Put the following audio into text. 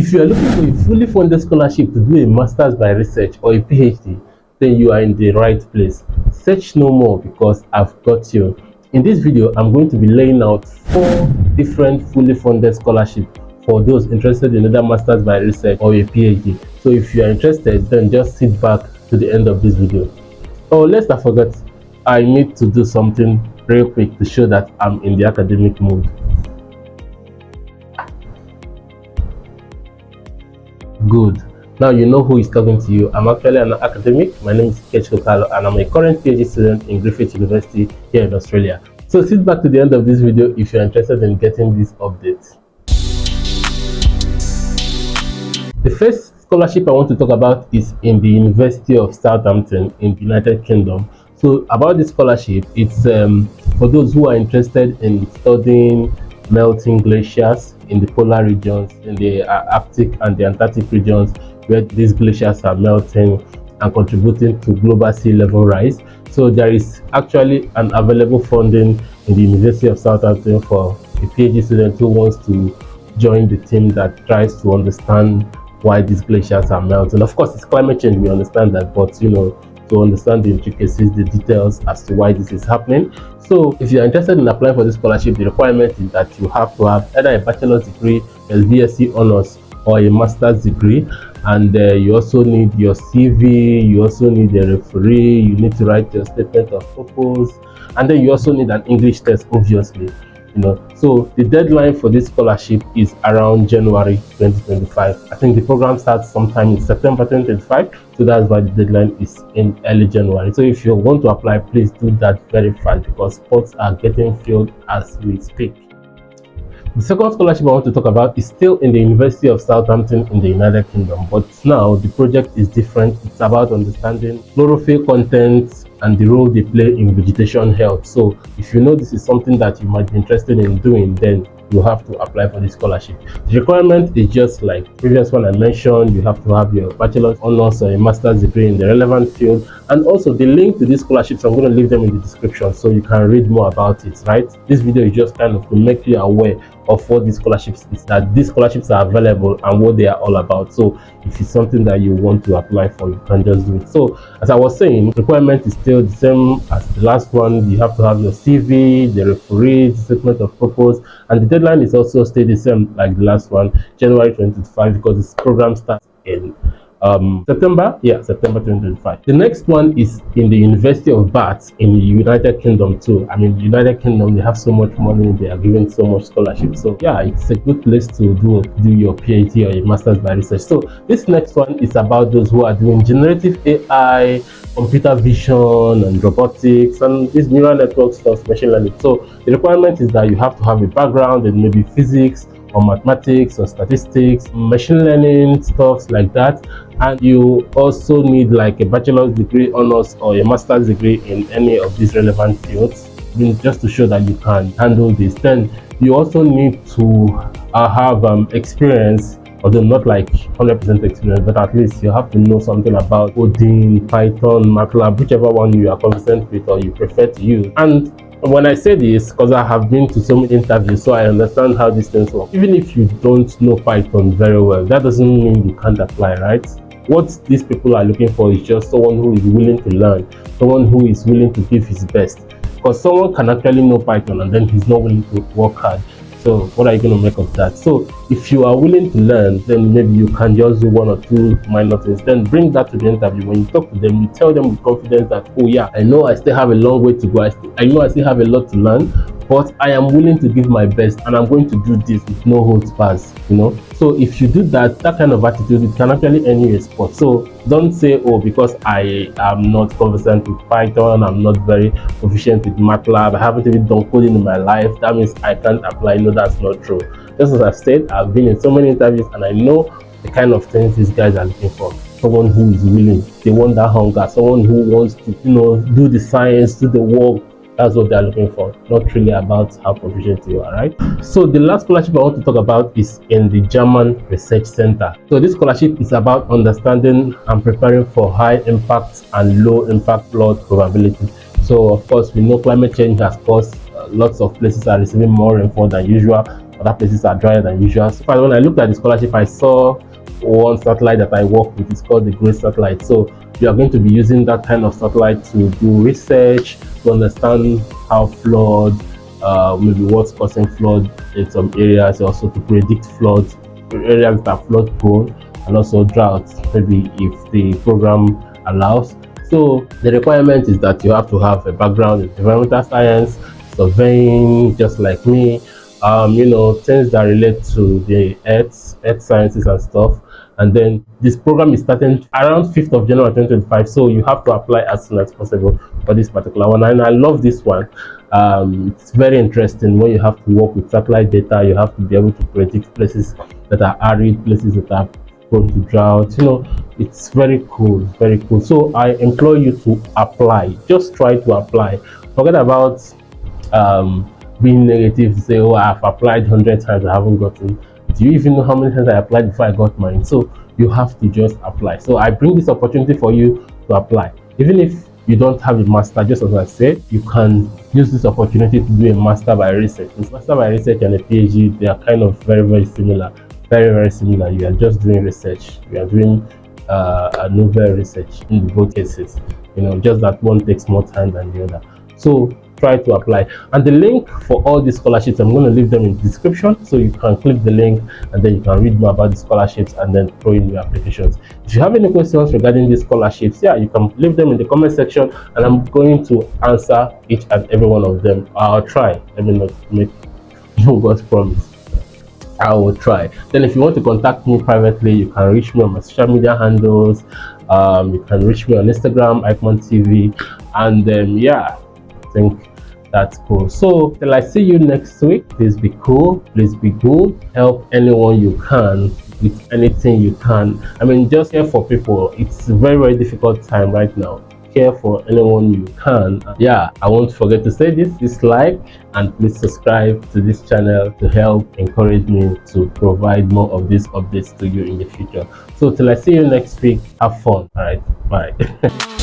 If you are looking for a fully funded scholarship to do a master's by research or a PhD, then you are in the right place. Search no more because I've got you. In this video, I'm going to be laying out 4 different fully funded scholarships for those interested in either master's by research or a PhD. So if you are interested, then just sit back to the end of this video. Oh, let's not forget, I need to do something real quick to show that I'm in the academic mood. Good. Now you know who is talking to you. I'm actually an academic. My name is Kechko and I'm a current PhD student in Griffith University here in Australia. So sit back to the end of this video if you're interested in getting this update. The first scholarship I want to talk about is in the University of Southampton in the United Kingdom. So about this scholarship, it's for those who are interested in studying melting glaciers in the polar regions, in the Arctic and the Antarctic regions, where these glaciers are melting and contributing to global sea level rise. So there is actually an available funding in the University of Southampton for a PhD student who wants to join the team that tries to understand why these glaciers are melting. Of course, it's climate change, we understand that, but to understand the intricacies, the details as to why this is happening. So if you're interested in applying for this scholarship, the requirement is that you have to have either a bachelor's degree, a BSc honors, or a master's degree. And you also need your CV, you also need a referee, you need to write your statement of purpose, and then you also need an English test, obviously. So the deadline for this scholarship is around January 2025. I think the program starts sometime in September 2025, so that's why the deadline is in early January. So if you want to apply, please do that very fast because spots are getting filled as we speak. The second scholarship I want to talk about is still in the University of Southampton in the United Kingdom, but now the project is different. It's about understanding chlorophyll content and the role they play in vegetation health. So if you know this is something that you might be interested in doing, then you have to apply for this scholarship. The requirement is just like previous one I mentioned. You have to have your bachelor's honors or a master's degree in the relevant field, and also the link to these scholarships, I'm going to leave them in the description so you can read more about it, right? This video is just kind of to make you aware of what these scholarships is, that these scholarships are available and what they are all about. So if it's something that you want to apply for, you can just do it. So as I was saying, the requirement is still the same as the last one. You have to have your CV, the referee, the statement of purpose, and the deadline is also still the same like the last one, January 2025, because this program starts in September 2025. The next one is in the University of Bath in the United Kingdom too. I mean, the United Kingdom, they have so much money, they are giving so much scholarship. So yeah, it's a good place to do your PhD or a master's by research. So this next one is about those who are doing generative AI, computer vision and robotics and these neural network stuff, machine learning. So the requirement is that you have to have a background in maybe physics or mathematics or statistics, machine learning, stuff like that. And you also need like a bachelor's degree honors or a master's degree in any of these relevant fields, just to show that you can handle this. Then you also need to have experience, although not like 100% experience, but at least you have to know something about coding, Python, MATLAB, whichever one you are conversant with or you prefer to use. And when I say this, because I have been to so many interviews, so I understand how these things work. Even if you don't know Python very well, that doesn't mean you can't apply, right? What these people are looking for is just someone who is willing to learn, someone who is willing to give his best. Because someone can actually know Python and then he's not willing to work hard. So what are you going to make of that? So if you are willing to learn, then maybe you can just do 1 or 2 minor things. Then bring that to the interview. When you talk to them, you tell them with confidence that, oh yeah, I know I still have a long way to go. I know I still have a lot to learn, but I am willing to give my best and I'm going to do this with no holds barred, So if you do that kind of attitude, it can actually earn you a spot. So don't say, oh, because I am not conversant with Python, I'm not very proficient with MATLAB, I haven't even done coding in my life, that means I can't apply. No, that's not true. Just as I've said, I've been in so many interviews and I know the kind of things these guys are looking for. Someone who is willing, they want that hunger, someone who wants to, do the science, do the work. That's what they're looking for, not really about how proficient you are, right? So the last scholarship I want to talk about is in the German Research Center. So this scholarship is about understanding and preparing for high impact and low impact flood probability. So of course, we know climate change has caused lots of places are receiving more rainfall than usual. other places are drier than usual. So when I looked at the scholarship, I saw one satellite that I work with. It's called the Great Satellite. So you are going to be using that kind of satellite to do research, to understand how flood, maybe what's causing flood in some areas, also to predict floods, areas that are flood prone, and also droughts, maybe if the program allows. So the requirement is that you have to have a background in environmental science, surveying, just like me, things that relate to the earth sciences and stuff. And then this program is starting around 5th of January 2025. So you have to apply as soon as possible for this particular one. And I love this one. It's very interesting when you have to work with satellite data. You have to be able to predict places that are arid, places that are prone to drought. It's very cool, very cool. So I implore you to apply. Just try to apply. Forget about being negative to say, oh, I've applied 100 times, I haven't gotten. Do you even know how many times I applied before I got mine? So you have to just apply. So I bring this opportunity for you to apply. Even if you don't have a master, just as I said, you can use this opportunity to do a master by research. A master by research and a PhD, they are kind of very, very similar. Very, very similar. You are just doing research. You are doing a novel research in both cases. Just that one takes more time than the other. So try to apply, and the link for all the scholarships, I'm going to leave them in the description, so you can click the link and then you can read more about the scholarships and then throw in your applications. If you have any questions regarding these scholarships, you can leave them in the comment section and I'm going to answer each and every one of them. I'll try. Let me not make no God's promise. I will try. Then if you want to contact me privately, you can reach me on my social media handles. You can reach me on Instagram, Icon TV, and I think that's cool. So till I see you next week, please be cool, please be good, help anyone you can with anything you can. Just care for people. It's a very, very difficult time right now. Care for anyone you can. I won't forget to say this like, and please subscribe to this channel to help encourage me to provide more of these updates to you in the future. So till I see you next week, have fun. All right, bye.